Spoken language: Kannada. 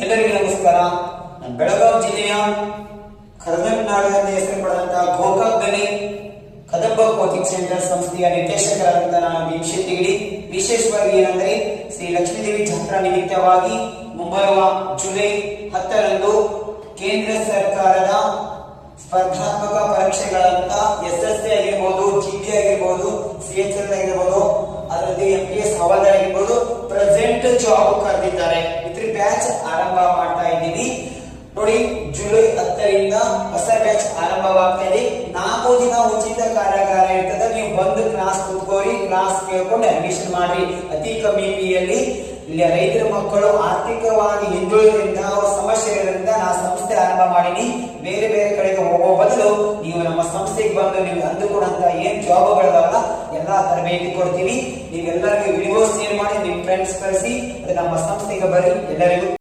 ಎಲ್ಲರಿಗೂ ನಮಸ್ಕಾರ. ಬೆಳಗಾವಿ ಜಿಲ್ಲೆಯ ಕರಗನಾಡು ಎಂದು ಹೆಸರು ಪಡೆದಂತಹ ಗೋಕಾಕ್ನಲ್ಲಿ ಕದಂಬ ಕೋಚಿಂಗ್ ಸೆಂಟರ್ ಸಂಸ್ಥೆಯ ನಿರ್ದೇಶಕರಾದಂತಹ ನಾನು ಭೀಮಶೆಟ್ಟಿ. ವಿಶೇಷವಾಗಿ ಏನಂದ್ರೆ ಶ್ರೀ ಲಕ್ಷ್ಮೀದೇವಿ ಜಾತ್ರಾ ನಿಮಿತ್ತವಾಗಿ ಮುಂಬರುವ ಜುಲೈ 10ರಂದು ಕೇಂದ್ರ ಸರ್ಕಾರದ ಸ್ಪರ್ಧಾತ್ಮಕ ಪರೀಕ್ಷೆಗಳಂತ SSC ಆಗಿರ್ಬೋದು, GP ಆಗಿರ್ಬೋದು, CHL ಆಗಿರ್ಬೋದು, ಅದರಲ್ಲಿ MPS ಹವಾಲ್ದಾರ್ ಆಗಿರ್ಬೋದು, ಪ್ರೆಸೆಂಟ್ ಜಾಬ್ ಕರೆದಿದ್ದಾರೆ. ಇದ್ರ ಬ್ಯಾಚ್ ಆರಂಭ ಮಾಡ್ತಾ ಇದ್ದೀವಿ ನೋಡಿ. ಜುಲೈ 10ರಿಂದ ಹೊಸ ಬ್ಯಾಚ್ ಆರಂಭವಾಗ್ತಾ ಇದೆ. 4 ದಿನ ಉಚಿತ ಕಾರ್ಯಾಗಾರ ಇರ್ತದೆ. ನೀವು ಬಂದು ಕ್ಲಾಸ್ ಕೂತ್ಕೋರಿ, ಕ್ಲಾಸ್ ಕೇಳ್ಕೊಂಡು ಅಡ್ಮಿಷನ್ ಮಾಡಿ. ಅತಿ ಕಮ್ಮಿ ಫೀಯಲ್ಲಿ ಇಲ್ಲಿ ರೈತರ ಮಕ್ಕಳು ಆರ್ಥಿಕವಾಗಿ ಹಿಂದುಳಿದ್ರಿಂದ ಅವರ ಸಮಸ್ಯೆ ಇರೋದ್ರಿಂದ ನಾನು ಸಂಸ್ಥೆ ಆರಂಭ ಮಾಡೀನಿ. ಬೇರೆ ಬೇರೆ ಕಡೆಗೆ ಹೋಗೋ ಬದಲು ನೀವು ನಮ್ಮ ಸಂಸ್ಥೆಗೆ ಬಂದು ನೀವು ಅಂದುಕೊಂಡಂತ ಏನ್ ಜಾಬ್ಗಳಿದಾವಲ್ಲ ಎಲ್ಲಾ ತರಬೇತಿ ಕೊಡ್ತೀವಿ. ನೀವೆಲ್ಲರಿಗೂ ವಿಡಿಯೋ ಶೇರ್ ಮಾಡಿ, ನಿಮ್ ಫ್ರೆಂಡ್ಸ್ ಕಳಿಸಿ. ನಮ್ಮ ಸಂಸ್ಥೆಗೆ ಬರ್ರಿ. ಎಲ್ಲರಿಗೂ